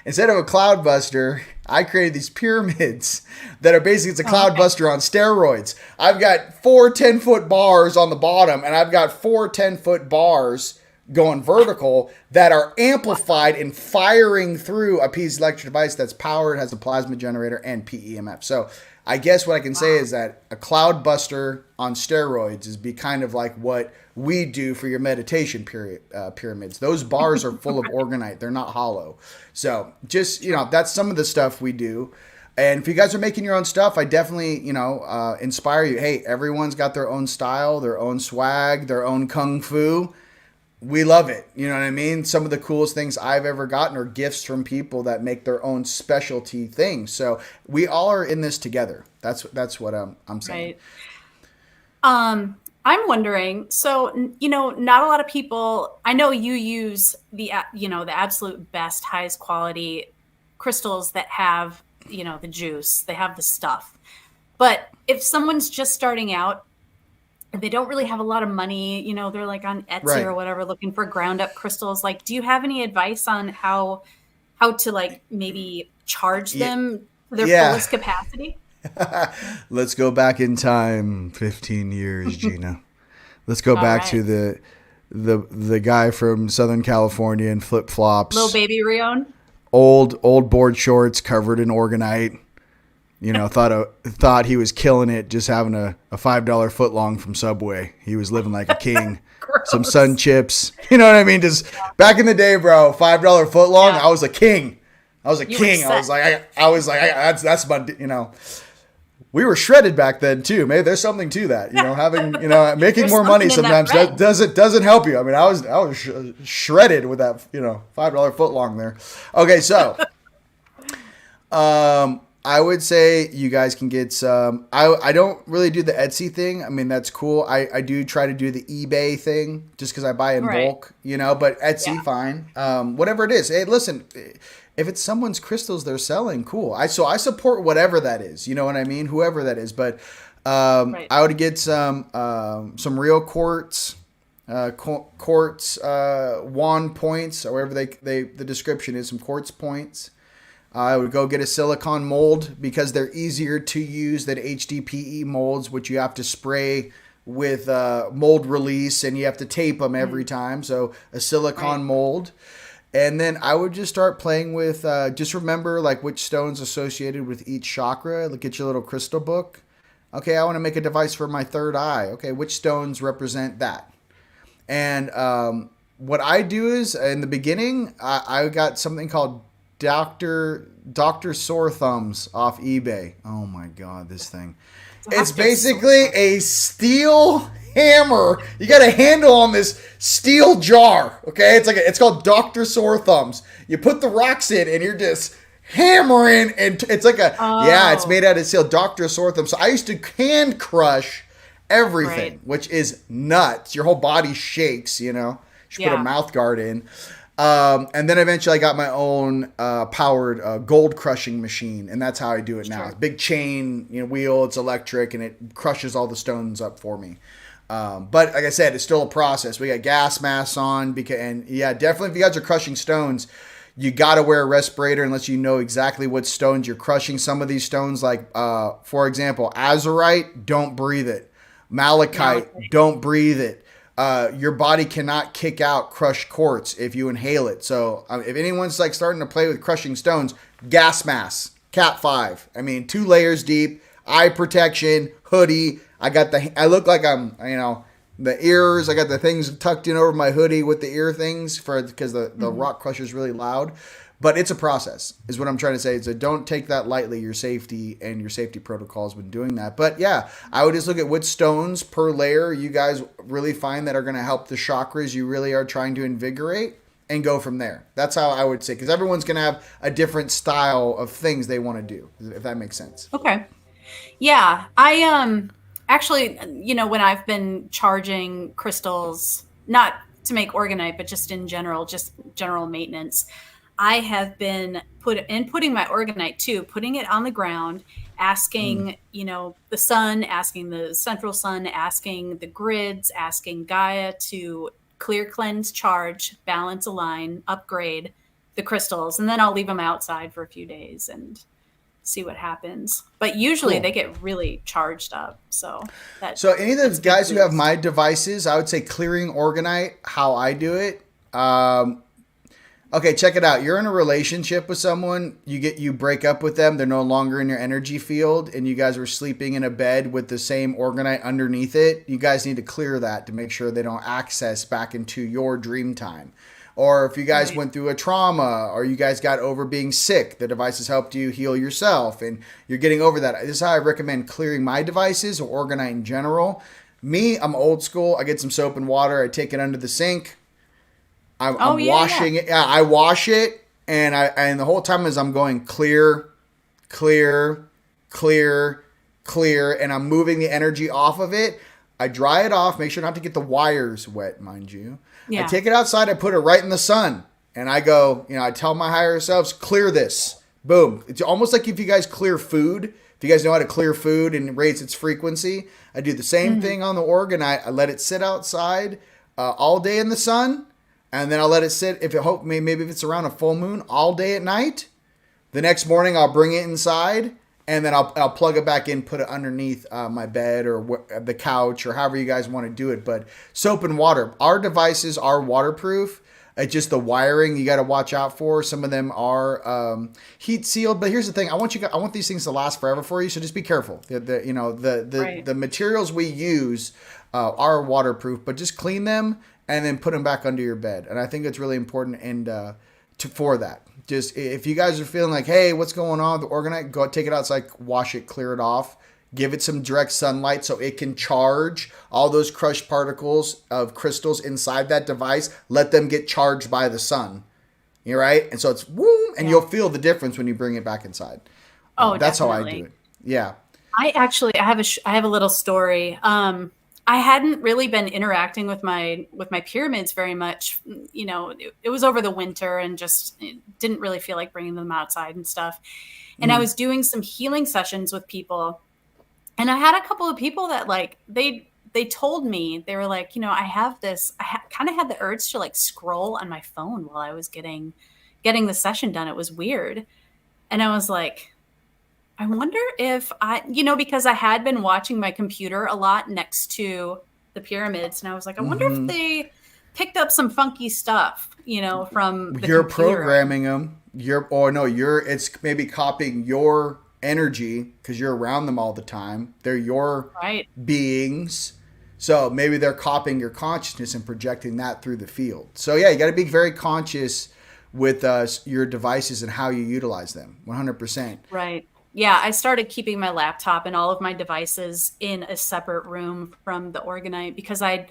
instead of a cloud buster, I created these pyramids that are basically, it's a cloud buster on steroids. I've got 4 10-foot bars on the bottom, and I've got 4 10-foot bars going vertical that are amplified and firing through a piezoelectric device that's powered, has a plasma generator, and PEMF. So I guess what I can say is that a cloud buster on steroids is be kind of like what we do for your meditation pyramids. Those bars are full of orgonite. They're not hollow. So just, that's some of the stuff we do. And if you guys are making your own stuff, I definitely, inspire you. Hey, everyone's got their own style, their own swag, their own kung fu. We love it. You know what I mean? Some of the coolest things I've ever gotten are gifts from people that make their own specialty things. So we all are in this together. That's what I'm saying. Right. I'm wondering, so, not a lot of people, I know you use the absolute best, highest quality crystals that have, the juice, they have the stuff. But if someone's just starting out, they don't really have a lot of money, they're like on Etsy or whatever looking for ground up crystals. Like, do you have any advice on how to like maybe charge them to their fullest capacity? Let's go back in time 15 years, Gina. Let's go back to the guy from Southern California in flip-flops. Little baby Rion. Old board shorts covered in organite. Thought he was killing it just having a $5 footlong from Subway. He was living like a king. Some sun chips. You know what I mean? Just back in the day, bro, $5 footlong, I was a king. I was a king. I was like, that's my, we were shredded back then too. Maybe there's something to that, having, making more money sometimes doesn't help you. I mean, I was shredded with that, $5 footlong there. Okay. So, I would say you guys can get some. I don't really do the Etsy thing. I mean, that's cool. I do try to do the eBay thing just because I buy in bulk, but Etsy, fine. Whatever it is. Hey, listen, if it's someone's crystals they're selling, cool. I support whatever that is. You know what I mean? Whoever that is. But I would get some real quartz, wand points, or whatever the description is, some quartz points. I would go get a silicone mold because they're easier to use than HDPE molds, which you have to spray with mold release and you have to tape them every time. So a silicone mold. And then I would just start playing with, just remember like which stones associated with each chakra. Look at your little crystal book. Okay, I want to make a device for my third eye. Okay, which stones represent that? And what I do is in the beginning, I got something called Dr. Sore Thumbs off eBay. Oh my God, this thing. It's basically a steel hammer. You got a handle on this steel jar. Okay, it's called Dr. Sore Thumbs. You put the rocks in and you're just hammering, and it's like it's made out of steel. Dr. Sore Thumbs. So I used to hand crush everything, which is nuts. Your whole body shakes, You should put a mouth guard in. And then eventually I got my own powered gold crushing machine, and that's how I do it now. It's a big chain, wheel, it's electric, and it crushes all the stones up for me. But like I said, it's still a process. We got gas masks on, definitely if you guys are crushing stones, you got to wear a respirator unless you know exactly what stones you're crushing. Some of these stones, like for example, azurite, don't breathe it. Malachite, don't breathe it. Your body cannot kick out crushed quartz if you inhale it. So if anyone's like starting to play with crushing stones, gas masks, Cat 5. I mean, 2 layers deep, eye protection, hoodie. I look like I'm, the ears. I got the things tucked in over my hoodie with the ear things because the rock crusher is really loud. But it's a process, is what I'm trying to say. So don't take that lightly, your safety and your safety protocols when doing that. But yeah, I would just look at which stones per layer you guys really find that are going to help the chakras you really are trying to invigorate, and go from there. That's how I would say, because everyone's going to have a different style of things they want to do, if that makes sense. Okay. Yeah. I actually, when I've been charging crystals, not to make organite, but just in general, just general maintenance, I have been putting my organite too, putting it on the ground, asking, the sun, asking the central sun, asking the grids, asking Gaia to clear, cleanse, charge, balance, align, upgrade, the crystals, and then I'll leave them outside for a few days and see what happens. But usually they get really charged up. So any of those guys who have my devices, I would say clearing orgonite, how I do it. Okay, check it out. You're in a relationship with someone, you break up with them, they're no longer in your energy field, and you guys were sleeping in a bed with the same orgonite underneath it. You guys need to clear that to make sure they don't access back into your dream time. Or if you guys went through a trauma, or you guys got over being sick, the devices helped you heal yourself, and you're getting over that. This is how I recommend clearing my devices, or orgonite in general. Me, I'm old school. I get some soap and water. I take it under the sink. I'm washing it. Yeah, I wash it, and the whole time as I'm going clear, clear, clear, clear, and I'm moving the energy off of it. I dry it off. Make sure not to get the wires wet, mind you. Yeah. I take it outside. I put it right in the sun, and I go. I tell my higher selves, clear this. Boom. It's almost like if you guys clear food. If you guys know how to clear food and raise its frequency, I do the same thing on the orgonite. I let it sit outside all day in the sun. And then I'll let it sit, maybe if it's around a full moon, all day at night. The next morning, I'll bring it inside, and then I'll plug it back in, put it underneath my bed or the couch or however you guys want to do it. But soap and water. Our devices are waterproof. It's just the wiring you got to watch out for. Some of them are heat sealed. But here's the thing: I want these things to last forever for you. So just be careful. The materials we use are waterproof, but just clean them and then put them back under your bed. And I think it's really important for that. Just if you guys are feeling like, hey, what's going on with the orgonite, go take it outside, wash it, clear it off, give it some direct sunlight so it can charge all those crushed particles of crystals inside that device. Let them get charged by the sun. You're right. And so it's woo, and you'll feel the difference when you bring it back inside. That's definitely how I do it. Yeah. I have a little story. I hadn't really been interacting with my pyramids very much. It was over the winter and just didn't really feel like bringing them outside and stuff. And I was doing some healing sessions with people, and I had a couple of people that they told me, they were like, I have this. Kind of had the urge to scroll on my phone while I was getting the session done. It was weird, and I was like, I wonder if because I had been watching my computer a lot next to the pyramids, and I was like, I wonder if they picked up some funky stuff, from the You're computer. Programming them. It's maybe copying your energy because you're around them all the time. They're your beings. So maybe they're copying your consciousness and projecting that through the field. So yeah, you got to be very conscious with your devices and how you utilize them. 100%. Right. Yeah, I started keeping my laptop and all of my devices in a separate room from the orgonite because I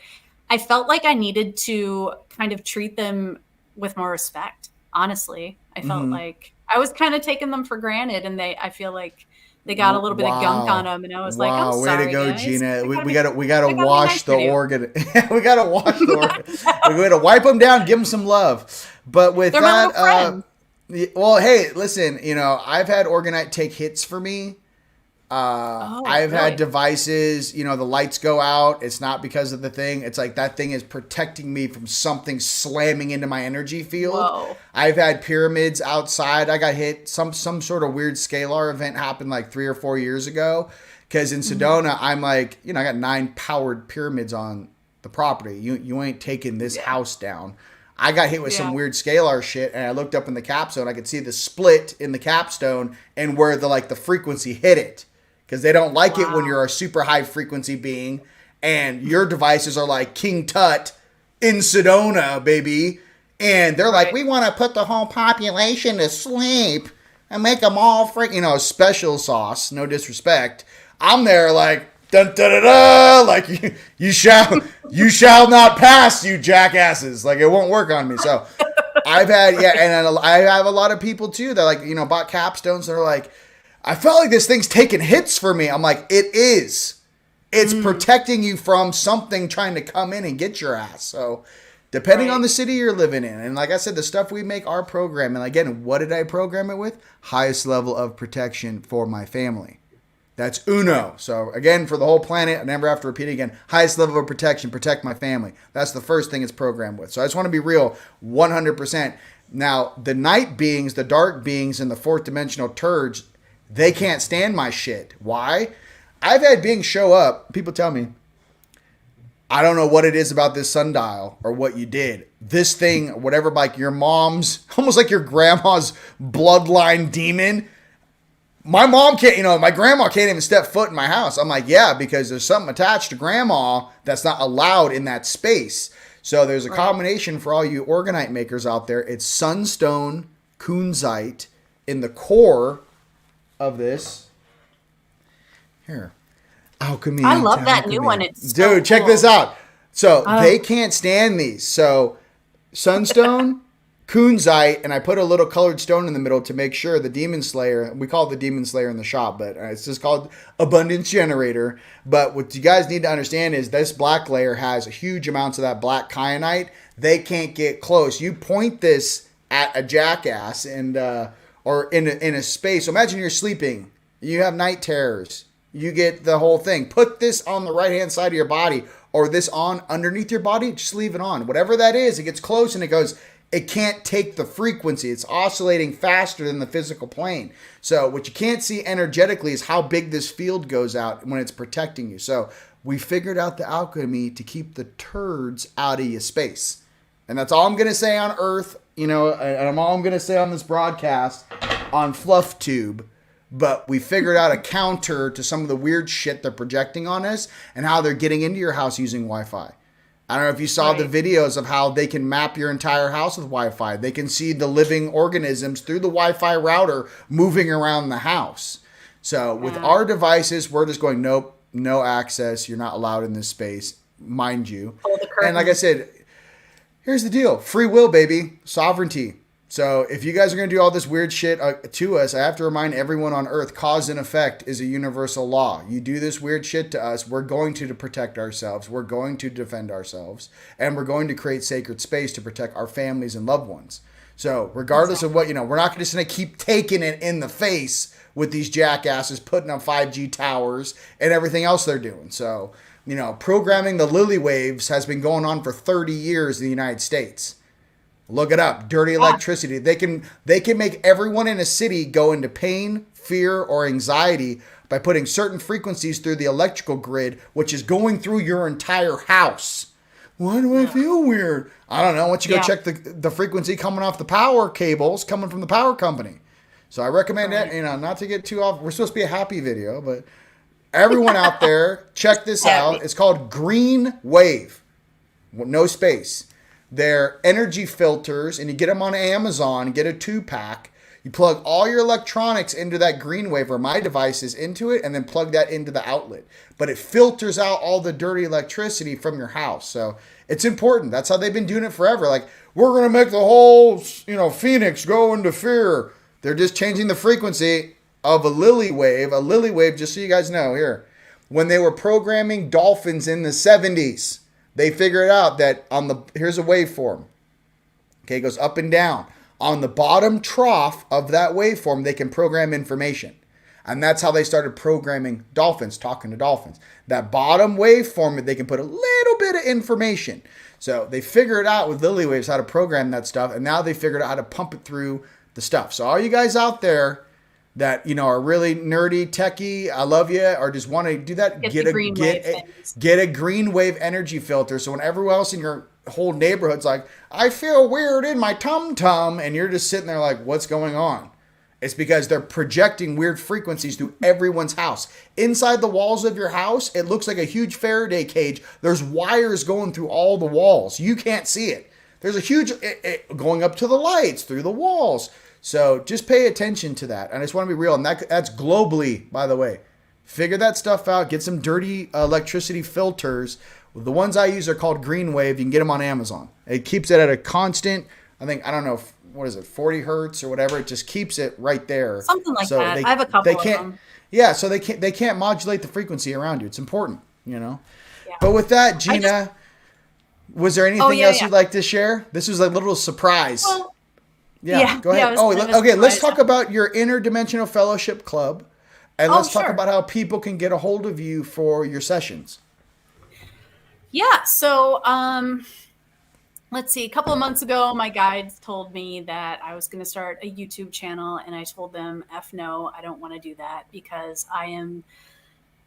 felt like I needed to kind of treat them with more respect. Honestly, I felt like I was kind of taking them for granted, and I feel like they got a little bit of gunk on them, and I was like, I'm sorry, way to go, guys. Gina. We gotta wash the organ. We gotta wash the organ. We're gonna wipe them down, give them some love. But with They're my little friend. Well, hey, listen, I've had orgonite take hits for me. I've had devices, the lights go out. It's not because of the thing. It's like that thing is protecting me from something slamming into my energy field. Whoa. I've had pyramids outside. I got hit. Some sort of weird scalar event happened like 3 or 4 years ago. Because in Sedona, I'm like, I got 9 powered pyramids on the property. You ain't taking this house down. I got hit with some weird scalar shit, and I looked up in the capstone. I could see the split in the capstone and where the frequency hit it, because they don't like it when you're a super high frequency being, and your devices are like King Tut in Sedona, baby, and they're like, we want to put the whole population to sleep and make them all special sauce. No disrespect. I'm there like, dun, da, da, da, like you shall not pass, you jackasses. Like it won't work on me. So I've had, and I have a lot of people too that bought capstones. They're like, I felt like this thing's taking hits for me. I'm like, it is. It's protecting you from something trying to come in and get your ass. So depending on the city you're living in. And like I said, the stuff we make our program. And again, what did I program it with? Highest level of protection for my family. That's uno. So again, for the whole planet, I never have to repeat it again. Highest level of protection, protect my family. That's the first thing it's programmed with. So I just want to be real, 100%. Now, the night beings, the dark beings, and the fourth dimensional turds, they can't stand my shit. Why? I've had beings show up. People tell me, I don't know what it is about this sundial or what you did. This thing, whatever, like your mom's, almost like your grandma's bloodline demon. My mom can't, my grandma can't even step foot in my house. I'm like, yeah, because there's something attached to grandma that's not allowed in that space. So there's a combination for all you orgonite makers out there. It's sunstone, kunzite in the core of this. Here. Alchemy. I love that new one. It's Dude, check this out. So they can't stand these. So sunstone, kunzite, and I put a little colored stone in the middle to make sure the demon slayer, we call it the demon slayer in the shop, but it's just called abundance generator. But what you guys need to understand is this black layer has huge amounts of that black kyanite. They can't get close. You point this at a jackass and or in a space. So imagine you're sleeping. You have night terrors. You get the whole thing. Put this on the right-hand side of your body or this on underneath your body. Just leave it on. Whatever that is, it gets close and it goes, it can't take the frequency. It's oscillating faster than the physical plane. So what you can't see energetically is how big this field goes out when it's protecting you. So we figured out the alchemy to keep the turds out of your space. And that's all I'm going to say on Earth, and all I'm going to say on this broadcast on Fluff Tube. But we figured out a counter to some of the weird shit they're projecting on us and how they're getting into your house using Wi-Fi. I don't know if you saw the videos of how they can map your entire house with Wi-Fi. They can see the living organisms through the Wi-Fi router moving around the house. So with our devices, we're just going, nope, no access. You're not allowed in this space, mind you. And like I said, here's the deal. Free will, baby. Sovereignty. So if you guys are going to do all this weird shit to us, I have to remind everyone on Earth, cause and effect is a universal law. You do this weird shit to us, we're going to protect ourselves, we're going to defend ourselves, and we're going to create sacred space to protect our families and loved ones. So regardless of what, we're not just going to keep taking it in the face with these jackasses putting up 5G towers and everything else they're doing. So, programming the lily waves has been going on for 30 years in the United States. Look it up. Dirty electricity. They can make everyone in a city go into pain, fear, or anxiety by putting certain frequencies through the electrical grid, which is going through your entire house. Why do I feel weird? I don't know. Why don't you go check the frequency coming off the power cables coming from the power company. So I recommend it, not to get too off. We're supposed to be a happy video, but everyone out there, check this out. It's called Green Wave. No space. They're energy filters, and you get them on Amazon, get a 2-pack. You plug all your electronics into that green wave, or my devices into it, and then plug that into the outlet. But it filters out all the dirty electricity from your house. So it's important. That's how they've been doing it forever. Like, we're going to make the whole, Phoenix go into fear. They're just changing the frequency of a lily wave. A lily wave, just so you guys know, here. When they were programming dolphins in the 70s, they figured out that here's a waveform. Okay, it goes up and down. On the bottom trough of that waveform, they can program information. And that's how they started programming dolphins, talking to dolphins. That bottom waveform, they can put a little bit of information. So they figured out with lily waves how to program that stuff. And now they figured out how to pump it through the stuff. So all you guys out there that, are really nerdy, techie, I love you, or just want to do that, get a green wave energy filter. So when everyone else in your whole neighborhood's like, I feel weird in my tum-tum, and you're just sitting there like, what's going on? It's because they're projecting weird frequencies through everyone's house. Inside the walls of your house, it looks like a huge Faraday cage. There's wires going through all the walls. You can't see it. There's a huge, going up to the lights, through the walls. So just pay attention to that. And I just want to be real. And that's globally, by the way. Figure that stuff out. Get some dirty electricity filters. The ones I use are called Green Wave. You can get them on Amazon. It keeps it at a constant, I don't know, 40 hertz or whatever. It just keps it right there. Something like that. I have a couple of them. Yeah, so they can't modulate the frequency around you. It's important, Yeah. But with that, Gina, was there anything else you'd like to share? This was a little surprise. Well, go ahead. Let's talk about your Interdimensional Fellowship Club, and let's talk about how people can get a hold of you for your sessions. Yeah, so let's see, a couple of months ago, my guides told me that I was going to start a YouTube channel, and I told them, F no, I don't want to do that because I am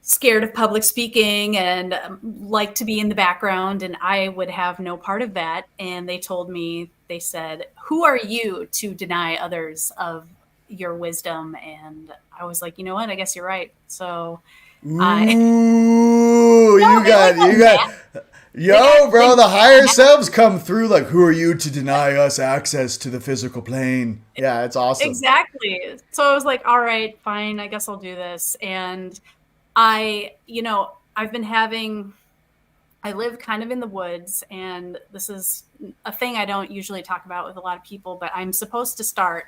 scared of public speaking and like to be in the background, and I would have no part of that. And they told me, they said, who are you to deny others of your wisdom? And I was like, you know what? I guess you're right. So Ooh, No, you got, yo, bro, the higher selves come through. Like, who are you to deny us access to the physical plane? Yeah, it's awesome. Exactly. So I was like, all right, fine, I guess I'll do this. And I've been having, I live kind of in the woods, and this is a thing I don't usually talk about with a lot of people, but I'm supposed to start.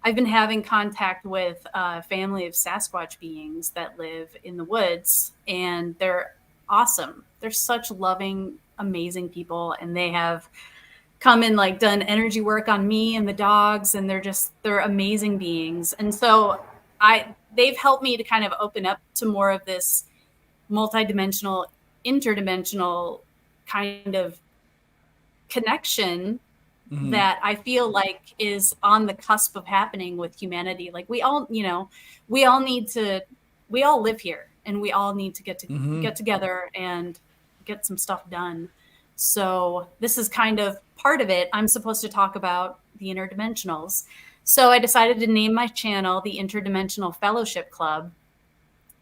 I've been having contact with a family of Sasquatch beings that live in the woods, and they're awesome. They're such loving, amazing people, and they have come and like done energy work on me and the dogs, and they're amazing beings. And so they've helped me to kind of open up to more of this multidimensional, interdimensional kind of connection that I feel like is on the cusp of happening with humanity. Like we all live here, and we all need to get together and get some stuff done. So this is kind of part of it. I'm supposed to talk about the interdimensionals. So I decided to name my channel the Interdimensional Fellowship Club.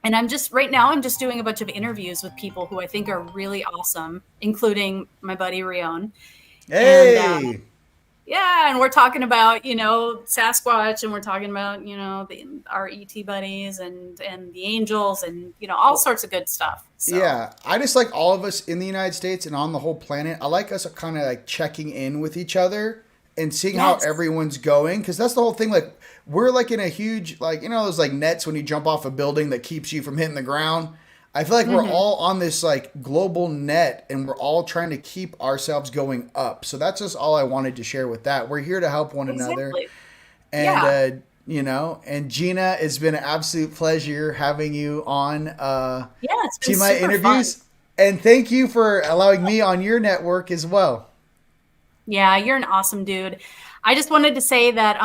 And I'm just doing a bunch of interviews with people who I think are really awesome, including my buddy Rion. Hey. And, and we're talking about, Sasquatch, and we're talking about, our ET buddies and the angels, and, all sorts of good stuff. So. Yeah, I just like all of us in the United States and on the whole planet. I like us kind of like checking in with each other and seeing how everyone's going, because that's the whole thing. Like, we're like in a huge, like, those like nets when you jump off a building that keeps you from hitting the ground. I feel like we're all on this like global net, and we're all trying to keep ourselves going up. So that's just all I wanted to share with that. We're here to help one another. And, and Gina, it's been an absolute pleasure having you on it's been Team Light interviews. Fun. And thank you for allowing me on your network as well. Yeah, you're an awesome dude. I just wanted to say that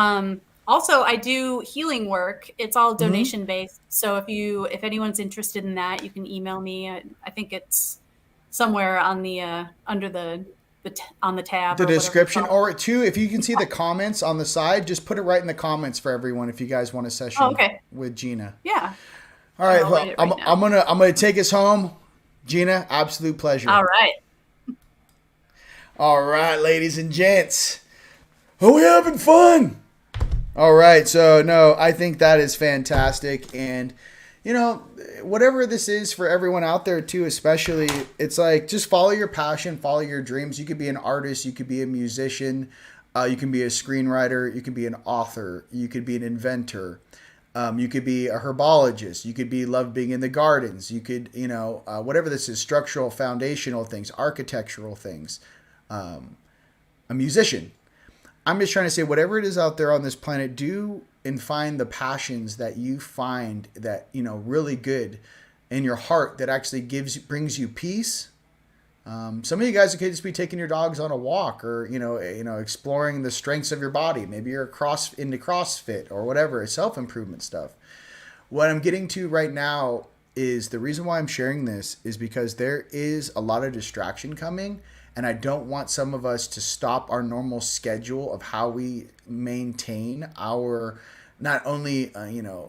also I do healing work. It's all donation based. So if anyone's interested in that, you can email me. I think it's somewhere on the under the on the tab, the description, or too, if you can see the comments on the side, just put it right in the comments for everyone if you guys want a session with Gina. Yeah. All right, well, I'm gonna take us home. Gina, absolute pleasure. All right, ladies and gents. Are we having fun? All right, so no, I think that is fantastic. And, whatever this is for everyone out there too, especially, it's like, just follow your passion, follow your dreams. You could be an artist, you could be a musician, you can be a screenwriter, you can be an author, you could be an inventor. You could be a herbologist. You could love being in the gardens. You could, whatever this is, structural, foundational things, architectural things. A musician. I'm just trying to say, whatever it is out there on this planet, do and find the passions that you find that, really good in your heart that actually brings you peace. Some of you guys could just be taking your dogs on a walk, or, exploring the strengths of your body. Maybe you're into CrossFit or whatever, self-improvement stuff. What I'm getting to right now is the reason why I'm sharing this is because there is a lot of distraction coming. And I don't want some of us to stop our normal schedule of how we maintain our not only,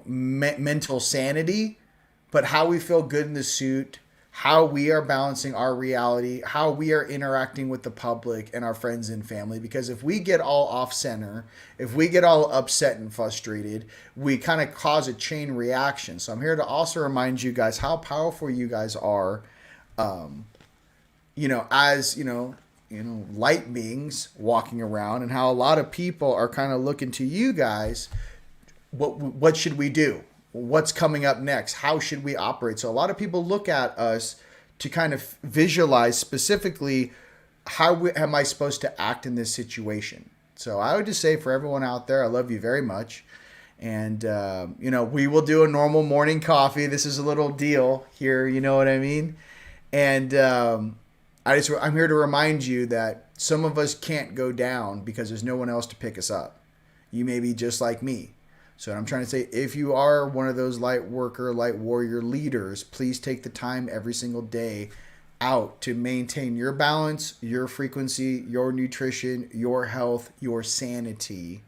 mental sanity, but how we feel good in the suit, how we are balancing our reality, how we are interacting with the public and our friends and family. Because if we get all off center, if we get all upset and frustrated, we kind of cause a chain reaction. So I'm here to also remind you guys how powerful you guys are. As light beings walking around, and how a lot of people are kind of looking to you guys. What should we do? What's coming up next? How should we operate? So a lot of people look at us to kind of visualize specifically how am I supposed to act in this situation? So I would just say, for everyone out there, I love you very much. And, we will do a normal morning coffee. This is a little deal here. You know what I mean? And, I'm here to remind you that some of us can't go down because there's no one else to pick us up. You may be just like me. So what I'm trying to say, if you are one of those light worker, light warrior leaders, please take the time every single day out to maintain your balance, your frequency, your nutrition, your health, your sanity,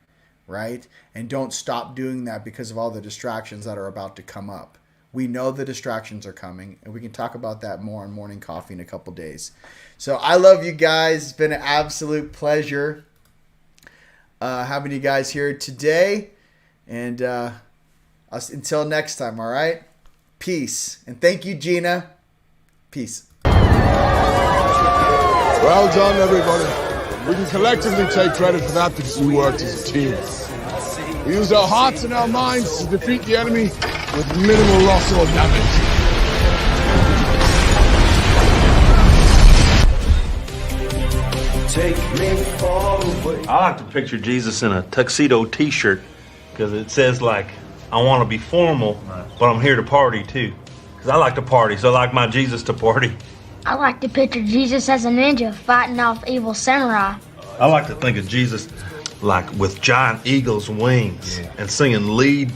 right? And don't stop doing that because of all the distractions that are about to come up. We know the distractions are coming, and we can talk about that more on Morning Coffee in a couple days. So I love you guys. It's been an absolute pleasure having you guys here today. And until next time, all right? Peace. And thank you, Gina. Peace. Well done, everybody. We can collectively take credit for that because we worked as a team. We used our hearts and our minds to defeat the enemy with minimal loss or damage. Take me far away. I like to picture Jesus in a tuxedo t-shirt because it says like, I want to be formal, but I'm here to party too. Because I like to party, so I like my Jesus to party. I like to picture Jesus as a ninja fighting off evil samurai. I like to think of Jesus like with giant eagle's wings and singing lead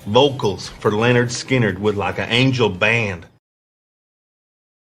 vocals for Leonard Skinner with like an angel band.